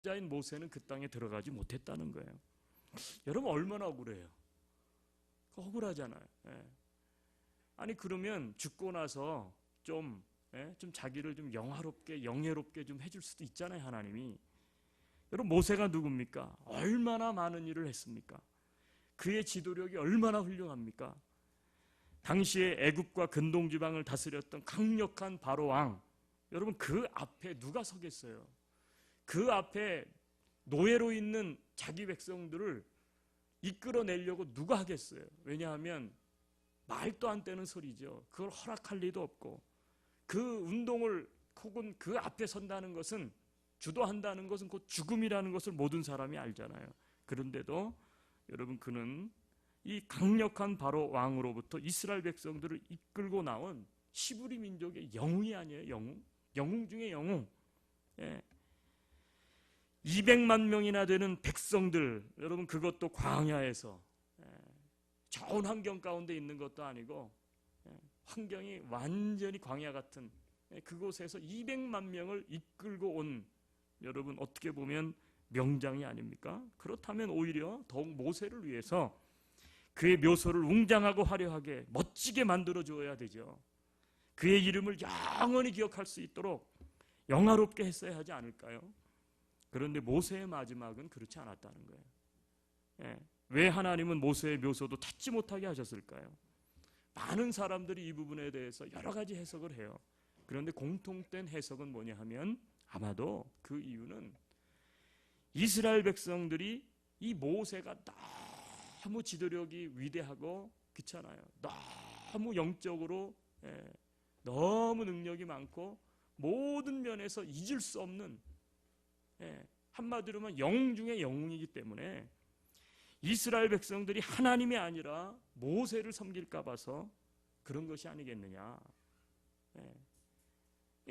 자인 모세는 그 땅에 들어가지 못했다는 거예요. 여러분 얼마나 억울해요. 억울하잖아요. 예. 아니 그러면 죽고 나서 좀 자기를 좀 영화롭게 영예롭게 좀 해줄 수도 있잖아요, 하나님이. 여러분 모세가 누굽니까? 얼마나 많은 일을 했습니까? 그의 지도력이 얼마나 훌륭합니까? 당시에 애굽과 근동 지방을 다스렸던 강력한 바로 왕. 여러분 그 앞에 누가 서겠어요? 그 앞에 노예로 있는 자기 백성들을 이끌어내려고 누가 하겠어요? 왜냐하면 말도 안 되는 소리죠. 그걸 허락할 리도 없고, 그 운동을 혹은 그 앞에 선다는 것은, 주도한다는 것은 곧 죽음이라는 것을 모든 사람이 알잖아요. 그런데도 여러분 그는 이 강력한 바로 왕으로부터 이스라엘 백성들을 이끌고 나온 시브리 민족의 영웅이 아니에요. 영웅. 영웅 중에 영웅. 예. 200만 명이나 되는 백성들, 여러분 그것도 광야에서 좋은 환경 가운데 있는 것도 아니고 환경이 완전히 광야 같은 그곳에서 200만 명을 이끌고 온, 여러분 어떻게 보면 명장이 아닙니까? 그렇다면 오히려 더욱 모세를 위해서 그의 묘소를 웅장하고 화려하게 멋지게 만들어 주어야 되죠. 그의 이름을 영원히 기억할 수 있도록 영화롭게 했어야 하지 않을까요? 그런데 모세의 마지막은 그렇지 않았다는 거예요. 예. 왜 하나님은 모세의 묘소도 찾지 못하게 하셨을까요? 많은 사람들이 이 부분에 대해서 여러 가지 해석을 해요. 그런데 공통된 해석은 뭐냐 하면 아마도 그 이유는 이스라엘 백성들이 이 모세가 너무 지도력이 위대하고 그렇잖아요. 너무 영적으로 너무 능력이 많고 모든 면에서 잊을 수 없는, 한마디로 하면 영웅 중에 영웅이기 때문에 이스라엘 백성들이 하나님이 아니라 모세를 섬길까 봐서 그런 것이 아니겠느냐.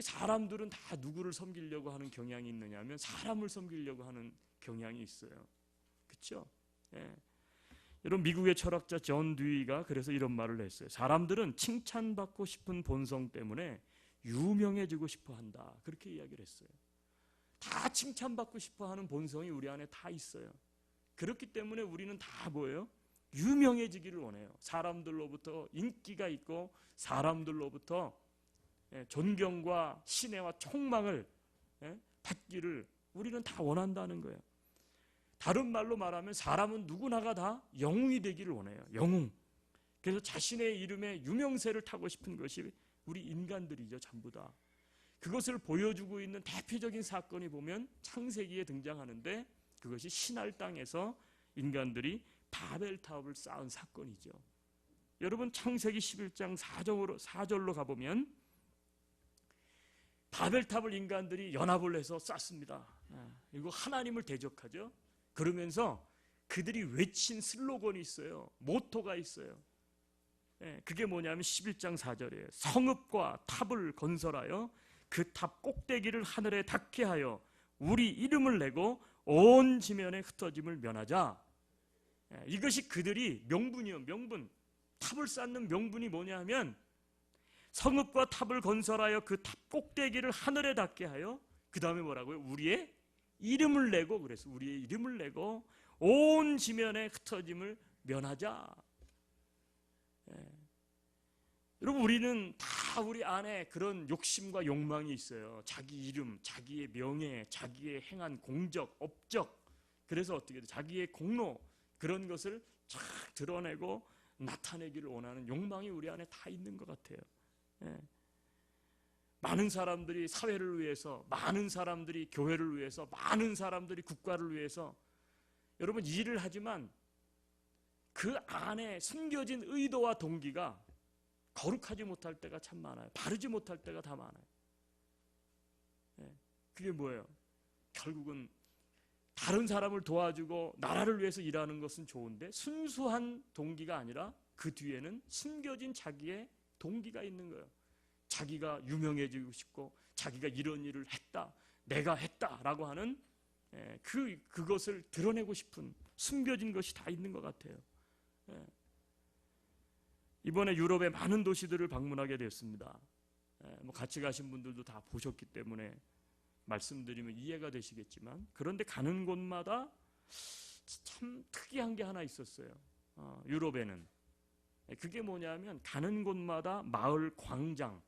사람들은 다 누구를 섬기려고 하는 경향이 있느냐면 사람을 섬기려고 하는 경향이 있어요. 그렇죠? 여러분 미국의 철학자 존 듀이가 그래서 이런 말을 했어요. 사람들은 칭찬받고 싶은 본성 때문에 유명해지고 싶어 한다. 그렇게 이야기를 했어요. 다 칭찬받고 싶어 하는 본성이 우리 안에 다 있어요. 그렇기 때문에 우리는 다 뭐예요? 유명해지기를 원해요. 사람들로부터 인기가 있고 사람들로부터 존경과 신뢰와 총망을 받기를 우리는 다 원한다는 거예요. 다른 말로 말하면 사람은 누구나가 다 영웅이 되기를 원해요. 영웅. 그래서 자신의 이름에 유명세를 타고 싶은 것이 우리 인간들이죠. 전부 다. 그것을 보여주고 있는 대표적인 사건이 보면 창세기에 등장하는데 그것이 시날 땅에서 인간들이 바벨탑을 쌓은 사건이죠. 여러분 창세기 11장 4절로 가보면 바벨탑을 인간들이 연합을 해서 쌓습니다. 이거 하나님을 대적하죠. 그러면서 그들이 외친 슬로건이 있어요. 모토가 있어요. 그게 뭐냐면 11장 4절이에요. 성읍과 탑을 건설하여 그 탑 꼭대기를 하늘에 닿게 하여 우리 이름을 내고 온 지면에 흩어짐을 면하자. 이것이 그들이 명분이요. 명분. 탑을 쌓는 명분이 뭐냐 하면 성읍과 탑을 건설하여 그 탑 꼭대기를 하늘에 닿게 하여 그 다음에 뭐라고요? 우리의 이름을 내고, 그래서 우리의 이름을 내고 온 지면에 흩어짐을 면하자. 여러분 우리는 다 우리 안에 그런 욕심과 욕망이 있어요. 자기 이름, 자기의 명예, 자기의 행한 공적, 업적, 그래서 어떻게 자기의 공로, 그런 것을 쫙 드러내고 나타내기를 원하는 욕망이 우리 안에 다 있는 것 같아요. 많은 사람들이 사회를 위해서, 많은 사람들이 교회를 위해서, 많은 사람들이 국가를 위해서 여러분 일을 하지만 그 안에 숨겨진 의도와 동기가 거룩하지 못할 때가 참 많아요. 바르지 못할 때가 다 많아요. 그게 뭐예요? 결국은 다른 사람을 도와주고 나라를 위해서 일하는 것은 좋은데 순수한 동기가 아니라 그 뒤에는 숨겨진 자기의 동기가 있는 거예요. 자기가 유명해지고 싶고 자기가 이런 일을 했다, 내가 했다라고 하는 그것을 드러내고 싶은 숨겨진 것이 다 있는 것 같아요. 이번에 유럽의 많은 도시들을 방문하게 되었습니다. 같이 가신 분들도 다 보셨기 때문에 말씀드리면 이해가 되시겠지만, 그런데 가는 곳마다 참 특이한 게 하나 있었어요. 유럽에는. 그게 뭐냐면 가는 곳마다 마을 광장,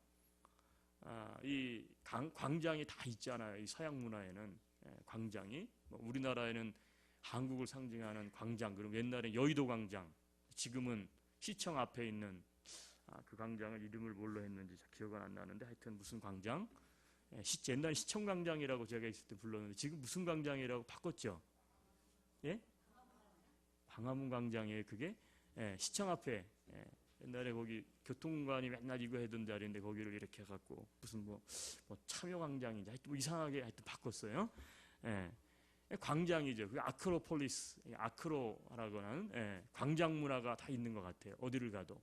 이 광장이 다 있잖아요. 이 서양 문화에는 광장이, 우리나라에는 한국을 상징하는 광장, 그럼 옛날에 여의도 광장, 지금은 시청 앞에 있는 그 광장을 이름을 뭘로 했는지 기억은 안 나는데, 하여튼 무슨 광장, 옛날 시청 광장이라고 제가 있을 때 불렀는데 지금 무슨 광장이라고 바꿨죠? 예? 광화문 광장이에요. 그게 시청 앞에, 옛날에 거기 교통관이 맨날 이거 해둔 자리인데 거기를 이렇게 해갖고 무슨 뭐 참여광장인지 하여튼 뭐 이상하게 하여튼 바꿨어요. 광장이죠. 그 아크로폴리스, 아크로라고 하는 광장 문화가 다 있는 것 같아요. 어디를 가도.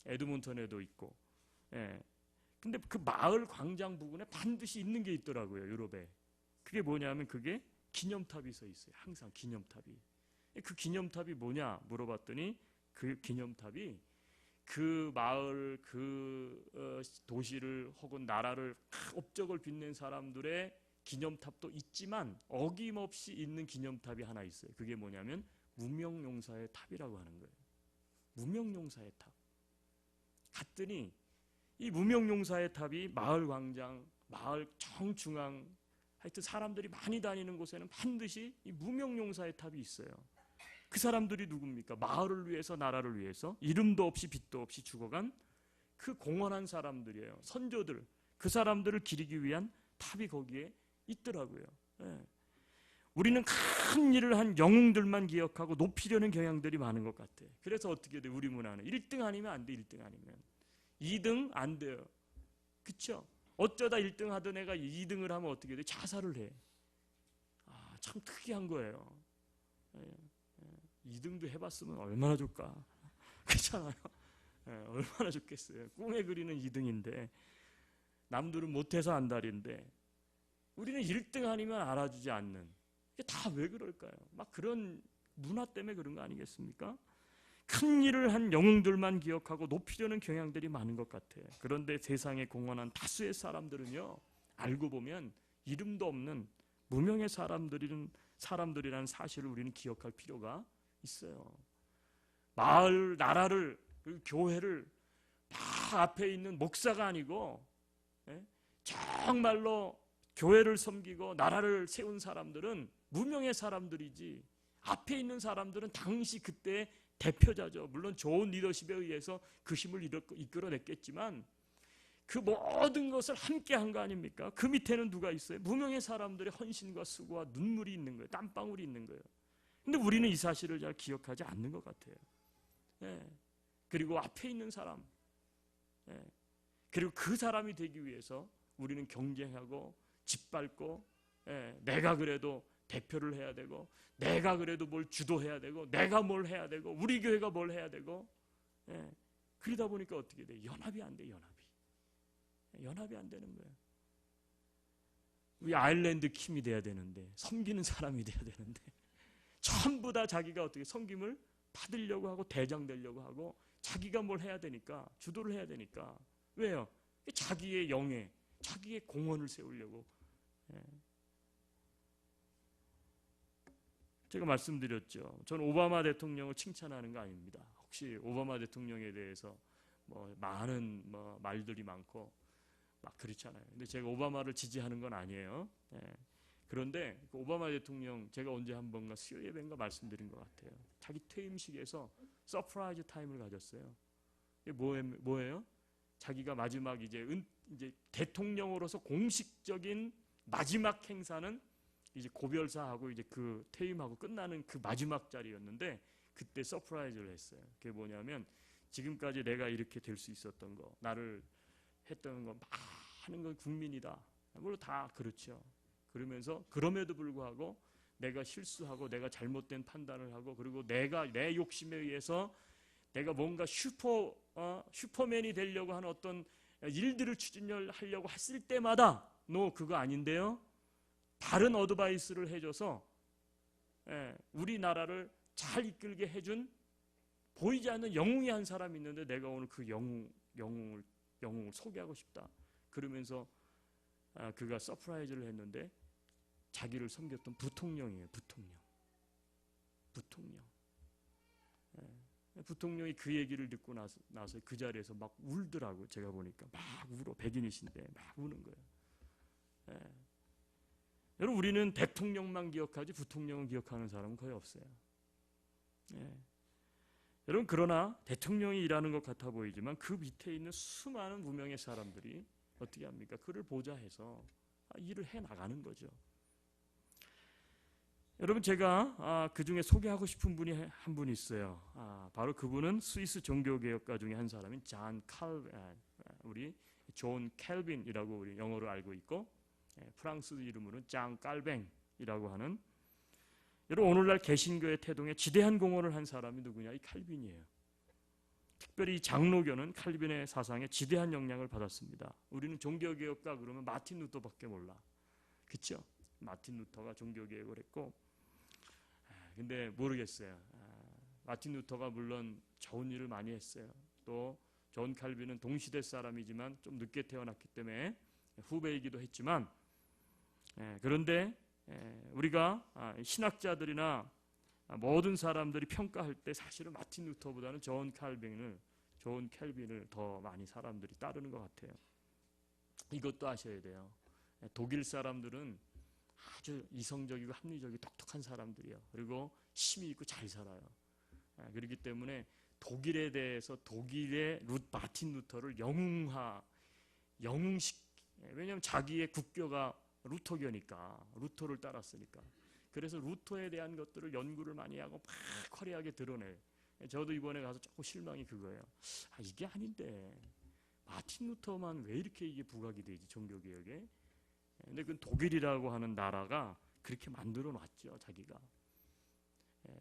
에드몬턴에도 있고. 근데 그 마을 광장 부근에 반드시 있는 게 있더라고요. 유럽에. 그게 뭐냐면 그게 기념탑이 서 있어요. 항상 기념탑이. 그 기념탑이 뭐냐 물어봤더니 그 기념탑이 그 마을, 그 도시를 혹은 나라를 업적을 빛낸 사람들의 기념탑도 있지만 어김없이 있는 기념탑이 하나 있어요. 그게 뭐냐면 무명용사의 탑이라고 하는 거예요. 무명용사의 탑. 갔더니 이 무명용사의 탑이 마을 광장, 마을 정중앙, 하여튼 사람들이 많이 다니는 곳에는 반드시 이 무명용사의 탑이 있어요. 그 사람들이 누굽니까? 마을을 위해서, 나라를 위해서 이름도 없이 빛도 없이 죽어간 그 공헌한 사람들이에요. 선조들. 그 사람들을 기리기 위한 탑이 거기에 있더라고요. 우리는 큰 일을 한 영웅들만 기억하고 높이려는 경향들이 많은 것 같아요. 그래서 어떻게 돼? 우리 문화는 1등 아니면 안 돼. 1등 아니면 2등 안 돼요. 그렇죠? 어쩌다 1등 하던 애가 2등을 하면 어떻게 돼? 자살을 해. 참 특이한 거예요. 2등도 해봤으면 얼마나 좋을까. 그렇잖아요. 얼마나 좋겠어요. 꿈에 그리는 2등인데 남들은 못해서 안달인데 우리는 1등 아니면 알아주지 않는. 이게 다 왜 그럴까요? 막 그런 문화 때문에 그런 거 아니겠습니까? 큰 일을 한 영웅들만 기억하고 높이려는 경향들이 많은 것 같아요. 그런데 세상에 공헌한 다수의 사람들은요, 알고 보면 이름도 없는 무명의 사람들이라는 사실을 우리는 기억할 필요가 있어요. 마을, 나라를, 교회를 막 앞에 있는 목사가 아니고 정말로 교회를 섬기고 나라를 세운 사람들은 무명의 사람들이지, 앞에 있는 사람들은 당시 그때 대표자죠. 물론 좋은 리더십에 의해서 그 힘을 이끌어냈겠지만 그 모든 것을 함께 한 거 아닙니까? 그 밑에는 누가 있어요? 무명의 사람들의 헌신과 수고와 눈물이 있는 거예요. 땀방울이 있는 거예요. 근데 우리는 이 사실을 잘 기억하지 않는 것 같아요. 그리고 앞에 있는 사람, 그리고 그 사람이 되기 위해서 우리는 경쟁하고 짓밟고, 내가 그래도 대표를 해야 되고, 내가 그래도 뭘 주도해야 되고, 내가 뭘 해야 되고, 우리 교회가 뭘 해야 되고, 그러다 보니까 어떻게 돼? 연합이 안 돼. 연합이 안 되는 거예요. 우리 아일랜드 킴이 돼야 되는데, 섬기는 사람이 돼야 되는데, 전부 다 자기가 어떻게 섬김을 받으려고 하고 대장 되려고 하고 자기가 뭘 해야 되니까, 주도를 해야 되니까. 왜요? 자기의 영예, 자기의 공헌을 세우려고. 제가 말씀드렸죠. 저는 오바마 대통령을 칭찬하는 거 아닙니다. 혹시 오바마 대통령에 대해서 많은 말들이 많고 막 그렇잖아요. 근데 제가 오바마를 지지하는 건 아니에요. 그런데 그 오바마 대통령 제가 언제 한번가 수요 예배인가 말씀드린 것 같아요. 자기 퇴임식에서 서프라이즈 타임을 가졌어요. 이게 뭐예요? 자기가 마지막 이제 대통령으로서 공식적인 마지막 행사는 이제 고별사하고 이제 그 퇴임하고 끝나는 그 마지막 자리였는데 그때 서프라이즈를 했어요. 그게 뭐냐면 지금까지 내가 이렇게 될 수 있었던 거, 나를 했던 거 많은 건 국민이다. 물론 다 그렇죠. 그러면서 그럼에도 불구하고 내가 실수하고 내가 잘못된 판단을 하고 그리고 내가 내 욕심에 의해서 내가 뭔가 슈퍼맨이 되려고 하는 어떤 일들을 추진하려고 했을 때마다 너 그거 아닌데요? 다른 어드바이스를 해줘서 우리나라를 잘 이끌게 해준 보이지 않는 영웅이 한 사람이 있는데 내가 오늘 그 영웅을 소개하고 싶다. 그러면서 그가 서프라이즈를 했는데 자기를 섬겼던 부통령이에요. 부통령. 부통령이 그 얘기를 듣고 나서 그 자리에서 막 울더라고요. 제가 보니까 막 울어. 백인이신데 막 우는 거예요. 여러분, 우리는 대통령만 기억하지 부통령은 기억하는 사람은 거의 없어요. 여러분, 그러나 대통령이 일하는 것 같아 보이지만 그 밑에 있는 수많은 무명의 사람들이 어떻게 합니까? 그를 보좌해서 일을 해 나가는 거죠. 여러분, 제가 그 중에 소개하고 싶은 분이 한 분 있어요. 바로 그분은 스위스 종교개혁가 중에 한 사람인 우리 존 캘빈이라고 우리 영어로 알고 있고, 프랑스 이름으로는 장 깔뱅이라고 하는, 여러분, 오늘날 개신교의 태동에 지대한 공헌을 한 사람이 누구냐? 이 칼빈이에요. 특별히 이 장로교는 칼빈의 사상에 지대한 영향을 받았습니다. 우리는 종교개혁가 그러면 마틴 루터밖에 몰라. 그렇죠? 마틴 루터가 종교개혁을 했고, 근데 모르겠어요. 마틴 루터가 물론 좋은 일을 많이 했어요. 또 존 칼빈은 동시대 사람이지만 좀 늦게 태어났기 때문에 후배이기도 했지만, 그런데 우리가 신학자들이나 모든 사람들이 평가할 때 사실은 마틴 루터보다는 존 캘빈을 더 많이 사람들이 따르는 것 같아요. 이것도 아셔야 돼요. 독일 사람들은 아주 이성적이고 합리적이고 똑똑한 사람들이에요. 그리고 힘이 있고 잘 살아요. 그렇기 때문에 독일에 대해서 독일의 마틴 루터를 왜냐하면 자기의 국교가 루터교니까, 루터를 따랐으니까. 그래서 루터에 대한 것들을 연구를 많이 하고 막 화려하게 드러내요. 저도 이번에 가서 조금 실망이 그거예요. 이게 아닌데 마틴 루터만 왜 이렇게 이게 부각이 되지, 종교개혁에? 근데 그 독일이라고 하는 나라가 그렇게 만들어 놨죠, 자기가.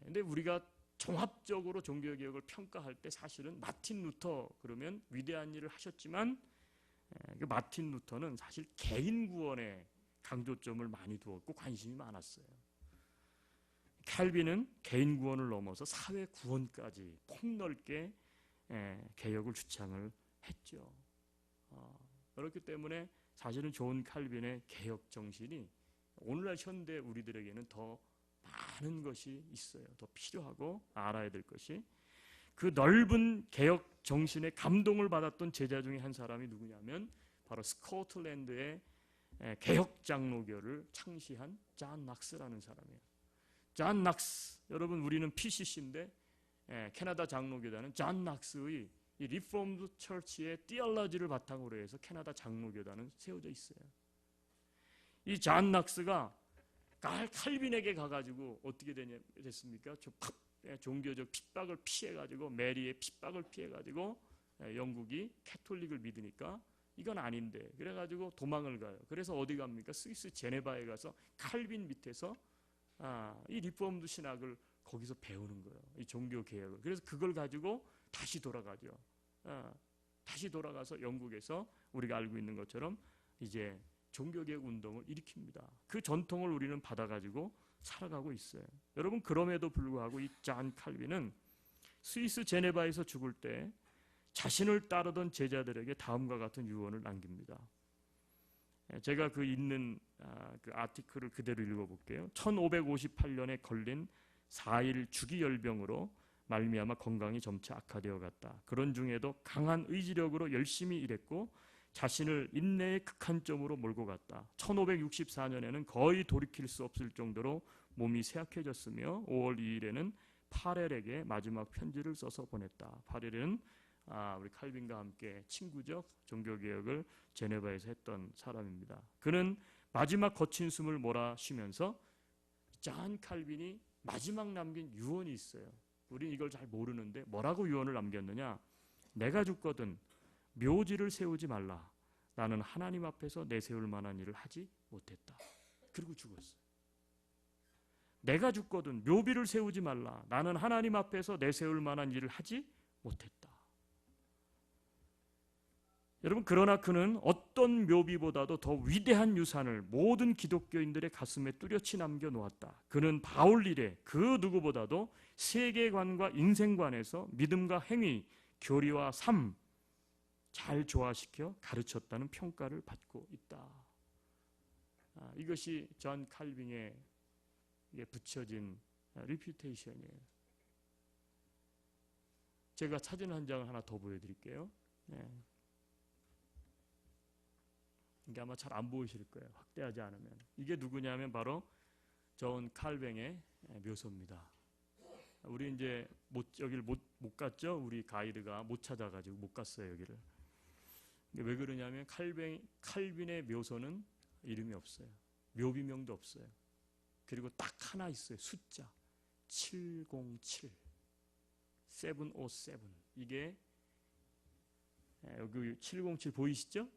근데 우리가 종합적으로 종교개혁을 평가할 때 사실은 마틴 루터 그러면 위대한 일을 하셨지만, 그 마틴 루터는 사실 개인 구원에 강조점을 많이 두었고 관심이 많았어요. 칼빈은 개인 구원을 넘어서 사회 구원까지 폭넓게 개혁을 주창을 했죠. 그렇기 때문에 사실은 존 칼빈의 개혁 정신이 오늘날 현대 우리들에게는 더 많은 것이 있어요. 더 필요하고 알아야 될 것이. 그 넓은 개혁 정신에 감동을 받았던 제자 중에 한 사람이 누구냐면 바로 스코틀랜드의 개혁 장로교를 창시한 존 낙스라는 사람이에요. 존 낙스, 여러분, 우리는 PCC인데 캐나다 장로교단은 존 낙스의 이 리폼드 처치의 티올로지를 바탕으로 해서 캐나다 장로교단은 세워져 있어요. 이 존 낙스가 칼빈에게 가가지고 어떻게 됐습니까? 종교적 핍박을 피해가지고, 메리의 핍박을 피해가지고 영국이 캐톨릭을 믿으니까 이건 아닌데, 그래가지고 도망을 가요. 그래서 어디 갑니까? 스위스 제네바에 가서 칼빈 밑에서 이 리폼드 신학을 거기서 배우는 거예요. 이 종교 개혁을. 그래서 그걸 가지고 다시 돌아가죠. 다시 돌아가서 영국에서 우리가 알고 있는 것처럼 이제 종교개혁 운동을 일으킵니다. 그 전통을 우리는 받아가지고 살아가고 있어요. 여러분, 그럼에도 불구하고 이 존 칼빈은 스위스 제네바에서 죽을 때 자신을 따르던 제자들에게 다음과 같은 유언을 남깁니다. 제가 그 있는 그 아티클을 그대로 읽어볼게요. 1558년에 걸린 4일 주기열병으로 말미암아 건강이 점차 악화되어 갔다. 그런 중에도 강한 의지력으로 열심히 일했고 자신을 인내의 극한점으로 몰고 갔다. 1564년에는 거의 돌이킬 수 없을 정도로 몸이 쇠약해졌으며 5월 2일에는 파렐에게 마지막 편지를 써서 보냈다. 파렐은 우리 칼빈과 함께 친구적 종교개혁을 제네바에서 했던 사람입니다. 그는 마지막 거친 숨을 몰아쉬면서 존 칼빈이 마지막 남긴 유언이 있어요. 우리는 이걸 잘 모르는데 뭐라고 유언을 남겼느냐? 내가 죽거든 묘지를 세우지 말라. 나는 하나님 앞에서 내세울 만한 일을 하지 못했다. 그리고 죽었어요. 내가 죽거든 묘비를 세우지 말라. 나는 하나님 앞에서 내세울 만한 일을 하지 못했다. 여러분, 그러나 그는 어떤 묘비보다도 더 위대한 유산을 모든 기독교인들의 가슴에 뚜렷이 남겨놓았다. 그는 바울 이래 그 누구보다도 세계관과 인생관에서 믿음과 행위, 교리와 삶 잘 조화시켜 가르쳤다는 평가를 받고 있다. 이것이 존 칼빈에 붙여진 리퓨테이션이에요. 제가 사진 한 장을 하나 더 보여드릴게요. 네. 이게 아마 잘 안 보이실 거예요. 확대하지 않으면. 이게 누구냐면 바로 존 칼뱅의 묘소입니다. 우리 이제 여기를 못 갔죠? 우리 가이드가 못 찾아가지고 못 갔어요, 여기를. 왜 그러냐면 칼빈의 묘소는 이름이 없어요. 묘비명도 없어요. 그리고 딱 하나 있어요. 숫자 707 707. 이게 여기 707 보이시죠?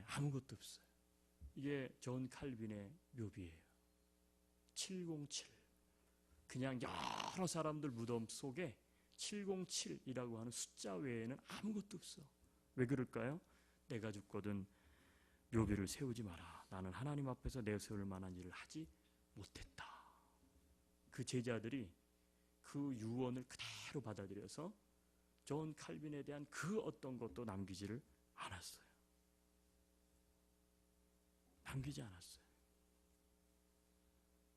아무것도 없어요. 이게 존 칼빈의 묘비예요. 707. 그냥 여러 사람들 무덤 속에 707이라고 하는 숫자 외에는 아무것도 없어. 왜 그럴까요? 내가 죽거든 묘비를 세우지 마라. 나는 하나님 앞에서 내세울 만한 일을 하지 못했다. 그 제자들이 그 유언을 그대로 받아들여서 존 칼빈에 대한 그 어떤 것도 남기지를 않았어요. 남기지 않았어요.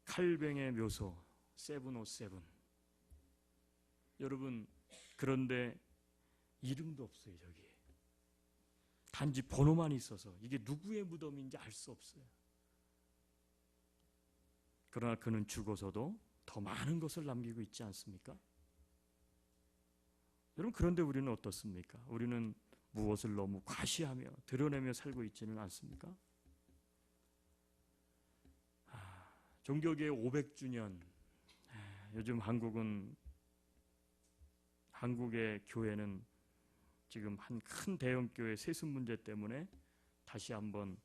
칼뱅의 묘소 707. 여러분, 그런데 이름도 없어요. 저기 단지 번호만 있어서 이게 누구의 무덤인지 알 수 없어요. 그러나 그는 죽어서도 더 많은 것을 남기고 있지 않습니까? 여러분, 그런데 우리는 어떻습니까? 우리는 무엇을 너무 과시하며 드러내며 살고 있지는 않습니까? 종교개혁 500주년. 요즘 한국의 교회는 지금 한 큰 대형 교회 세습 문제 때문에 다시 한번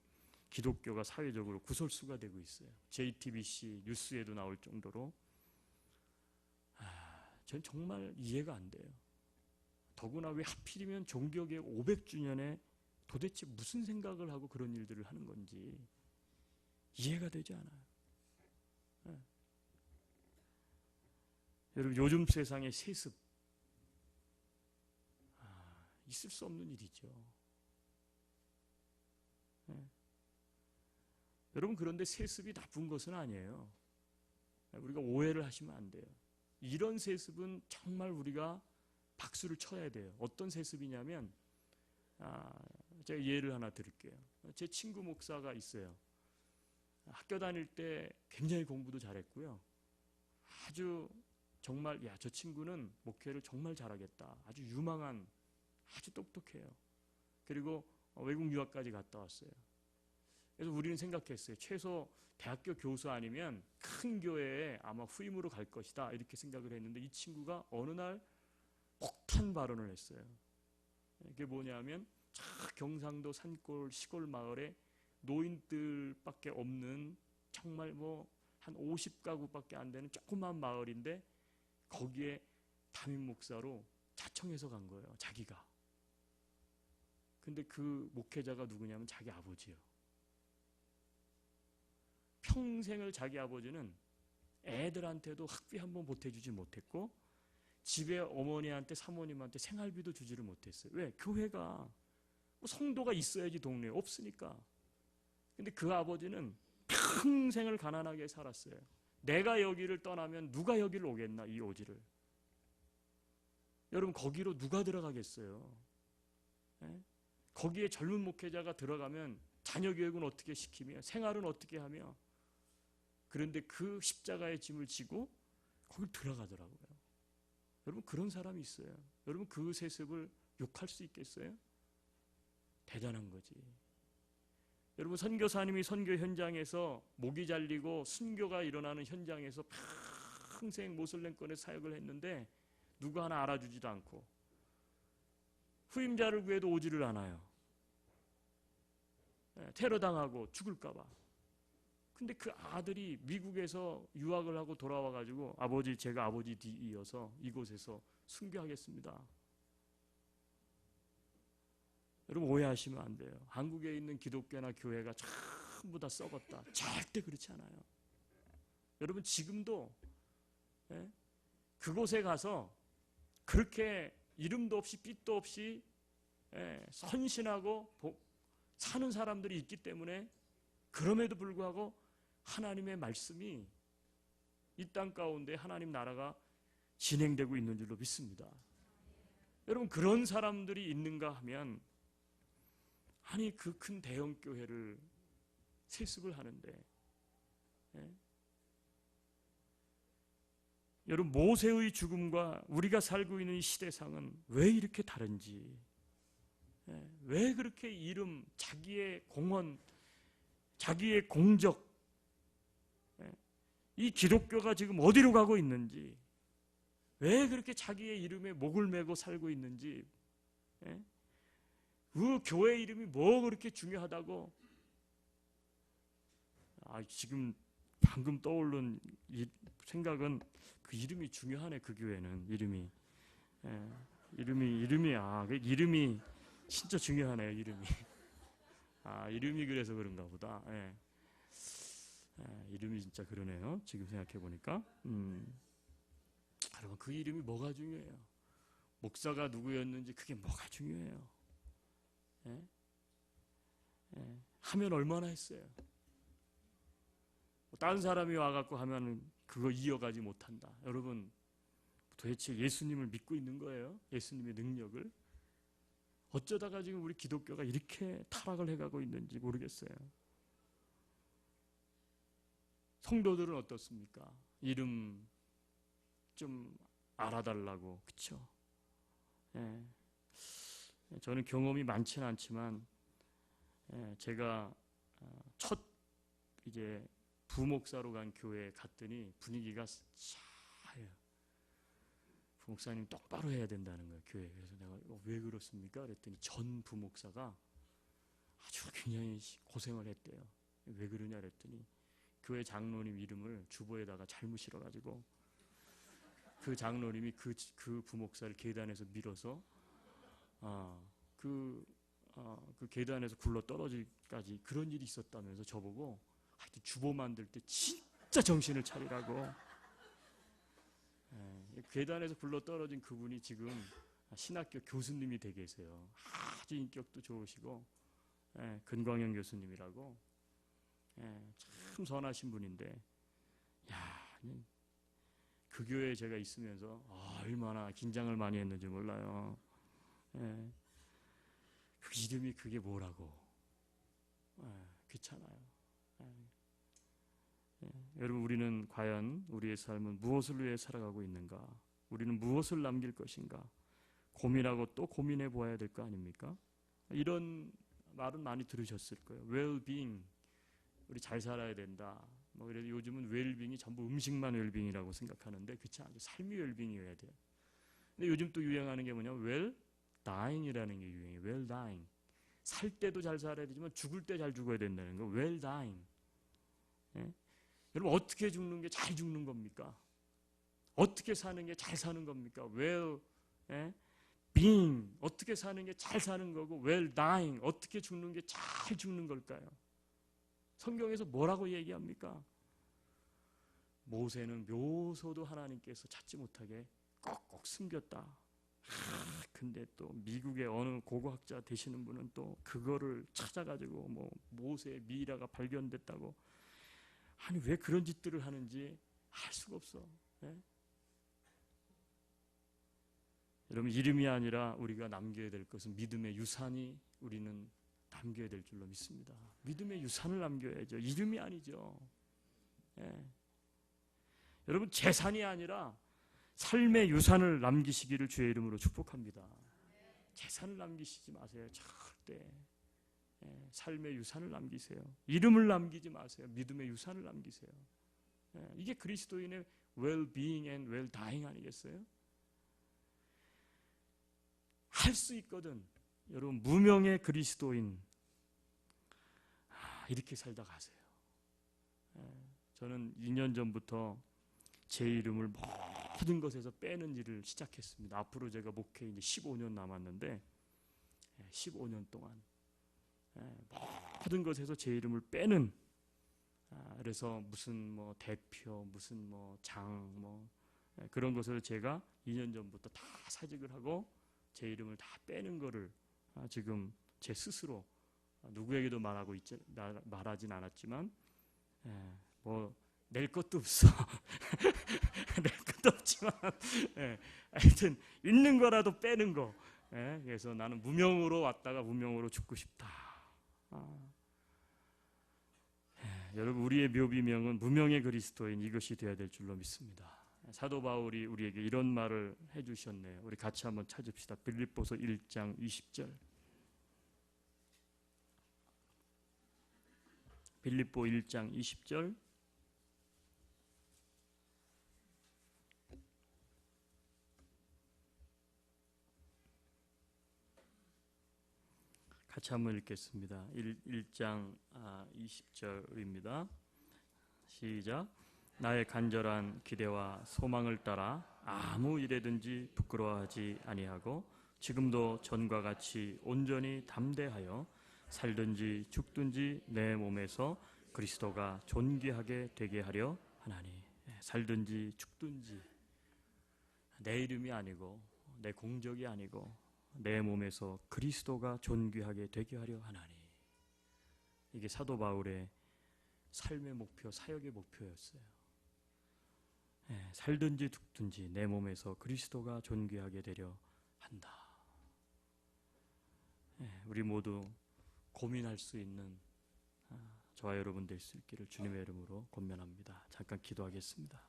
기독교가 사회적으로 구설수가 되고 있어요. JTBC 뉴스에도 나올 정도로. 전 정말 이해가 안 돼요. 더구나 왜 하필이면 종교개혁 500주년에 도대체 무슨 생각을 하고 그런 일들을 하는 건지 이해가 되지 않아요. 여러분, 요즘 세상의 세습 있을 수 없는 일이죠. 여러분, 그런데 세습이 나쁜 것은 아니에요. 우리가 오해를 하시면 안 돼요. 이런 세습은 정말 우리가 박수를 쳐야 돼요. 어떤 세습이냐면 제가 예를 하나 드릴게요. 제 친구 목사가 있어요. 학교 다닐 때 굉장히 공부도 잘했고요. 아주 정말 저 친구는 목회를 정말 잘하겠다. 아주 유망한, 아주 똑똑해요. 그리고 외국 유학까지 갔다 왔어요. 그래서 우리는 생각했어요. 최소 대학교 교수 아니면 큰 교회에 아마 후임으로 갈 것이다. 이렇게 생각을 했는데 이 친구가 어느 날 폭탄 발언을 했어요. 이게 뭐냐면 경상도 산골 시골 마을에 노인들밖에 없는 정말 한 50가구밖에 안 되는 조그만 마을인데 거기에 담임 목사로 자청해서 간 거예요. 자기가. 근데 그 목회자가 누구냐면 자기 아버지예요. 평생을 자기 아버지는 애들한테도 학비 한 번 보태주지 못했고 집에 어머니한테 사모님한테 생활비도 주지를 못했어요. 왜? 교회가 성도가 있어야지 동네에 없으니까. 근데 그 아버지는 평생을 가난하게 살았어요. 내가 여기를 떠나면 누가 여기를 오겠나, 이 오지를. 여러분, 거기로 누가 들어가겠어요? 네? 거기에 젊은 목회자가 들어가면 자녀 교육은 어떻게 시키며 생활은 어떻게 하며. 그런데 그 십자가의 짐을 지고 거기 들어가더라고요. 여러분, 그런 사람이 있어요. 여러분, 그 세습을 욕할 수 있겠어요? 대단한 거지. 여러분, 선교사님이 선교 현장에서 목이 잘리고 순교가 일어나는 현장에서 평생 모슬렘권의 사역을 했는데 누구 하나 알아주지도 않고 후임자를 구해도 오지를 않아요. 테러당하고 죽을까 봐. 근데 그 아들이 미국에서 유학을 하고 돌아와가지고 아버지, 제가 아버지 뒤 이어서 이곳에서 순교하겠습니다. 여러분, 오해하시면 안 돼요. 한국에 있는 기독교나 교회가 전부 다 썩었다. 절대 그렇지 않아요. 여러분, 지금도 그곳에 가서 그렇게 이름도 없이 빚도 없이 선신하고 사는 사람들이 있기 때문에 그럼에도 불구하고 하나님의 말씀이 이 땅 가운데 하나님 나라가 진행되고 있는 줄로 믿습니다. 여러분, 그런 사람들이 있는가 하면 아니 그 큰 대형 교회를 세습을 하는데, 예? 여러분, 모세의 죽음과 우리가 살고 있는 이 시대상은 왜 이렇게 다른지, 예? 왜 그렇게 이름, 자기의 공헌, 자기의 공적, 예? 이 기독교가 지금 어디로 가고 있는지, 왜 그렇게 자기의 이름에 목을 메고 살고 있는지, 예? 그 교회 이름이 뭐 그렇게 중요하다고? 지금 방금 떠오른 이 생각은 그 이름이 중요하네. 그 교회는 이름이, 예, 이름이 진짜 중요하네요. 이름이 그래서 그런가 보다. 예. 이름이 진짜 그러네요. 지금 생각해 보니까. 여러분, 그 이름이 뭐가 중요해요? 목사가 누구였는지 그게 뭐가 중요해요? 예? 예. 하면 얼마나 했어요? 다른 사람이 와갖고 하면 그거 이어가지 못한다. 여러분, 도대체 예수님을 믿고 있는 거예요? 예수님의 능력을? 어쩌다가 지금 우리 기독교가 이렇게 타락을 해가고 있는지 모르겠어요. 성도들은 어떻습니까? 이름 좀 알아달라고, 그렇죠? 예. 저는 경험이 많지는 않지만, 예, 제가 첫 이제 부목사로 간 교회에 갔더니 분위기가 차요. 부목사님 똑바로 해야 된다는 거예요, 교회에. 그래서 내가 왜 그렇습니까? 그랬더니 전 부목사가 아주 굉장히 고생을 했대요. 왜 그러냐 그랬더니 교회 장로님 이름을 주보에다가 잘못 실어가지고 그 장로님이 그 부목사를 계단에서 밀어서 그 계단에서 굴러 떨어지기까지 그런 일이 있었다면서 저보고 하여튼 주보 만들 때 진짜 정신을 차리라고. 계단에서 굴러 떨어진 그분이 지금 신학교 교수님이 돼 계세요. 아주 인격도 좋으시고, 근광영 교수님이라고, 참 선하신 분인데, 그 교회에 제가 있으면서 얼마나 긴장을 많이 했는지 몰라요. 그 이름이 그게 뭐라고. 귀찮아요. 여러분, 우리는 과연 우리의 삶은 무엇을 위해 살아가고 있는가? 우리는 무엇을 남길 것인가? 고민하고 또 고민해 보아야 될 거 아닙니까? 이런 말은 많이 들으셨을 거예요. well-being, 우리 잘 살아야 된다. 그래도 요즘은 웰빙이 전부 음식만 웰빙이라고 생각하는데 그렇지 않죠. 삶이 웰빙이어야 돼요. 근데 요즘 또 유행하는 게 뭐냐면 well-dying이라는 게 유행이에요. well-dying. 살 때도 잘 살아야 되지만 죽을 때 잘 죽어야 된다는 거. well-dying. 예? 여러분, 어떻게 죽는 게 잘 죽는 겁니까? 어떻게 사는 게 잘 사는 겁니까? well-being, 어떻게 사는 게 잘 사는 거고 well-dying, 어떻게 죽는 게 잘 죽는 걸까요? 성경에서 뭐라고 얘기합니까? 모세는 묘소도 하나님께서 찾지 못하게 꼭꼭 숨겼다. 근데 또 미국의 어느 고고학자 되시는 분은 또 그거를 찾아가지고 모세의 미이라가 발견됐다고. 아니, 왜 그런 짓들을 하는지 알 수가 없어. 여러분, 이름이 아니라 우리가 남겨야 될 것은 믿음의 유산이 우리는 남겨야 될 줄로 믿습니다. 믿음의 유산을 남겨야죠. 이름이 아니죠. 여러분, 재산이 아니라 삶의 유산을 남기시기를 주의 이름으로 축복합니다. 재산을 남기시지 마세요. 절대. 삶의 유산을 남기세요. 이름을 남기지 마세요. 믿음의 유산을 남기세요. 이게 그리스도인의 well-being and well-dying 아니겠어요? 할 수 있거든. 여러분, 무명의 그리스도인, 이렇게 살다 가세요. 저는 2년 전부터 제 이름을 모든 것에서 빼는 일을 시작했습니다. 앞으로 제가 목회 이제 15년 남았는데 15년 동안 모든 것에서 제 이름을 빼는, 그래서 무슨 대표, 무슨 장, 그런 것을 제가 2년 전부터 다 사직을 하고 제 이름을 다 빼는 거를 지금 제 스스로 누구에게도 말하진 않았지만 뭐 낼 것도 없어. 낼 것도 없지만 하여튼 있는 거라도 빼는 거. 그래서 나는 무명으로 왔다가 무명으로 죽고 싶다. 여러분, 우리의 묘비명은 무명의 그리스도인, 이것이 되어야 될 줄로 믿습니다. 사도 바울이 우리에게 이런 말을 해주셨네요. 우리 같이 한번 찾읍시다. 빌립보서 1장 20절. 빌립보 1장 20절. 같이 한번 읽겠습니다. 1장 20절입니다. 시작. 나의 간절한 기대와 소망을 따라 아무 일에든지 부끄러워하지 아니하고 지금도 전과 같이 온전히 담대하여 살든지 죽든지 내 몸에서 그리스도가 존귀하게 되게 하려 하나니. 살든지 죽든지 내 이름이 아니고 내 공적이 아니고 내 몸에서 그리스도가 존귀하게 되게 하려 하나니. 이게 사도 바울의 삶의 목표, 사역의 목표였어요. 살든지 죽든지 내 몸에서 그리스도가 존귀하게 되려 한다. 우리 모두 고민할 수 있는 저와 여러분 될 수 있기를 주님의 이름으로 권면합니다. 잠깐 기도하겠습니다.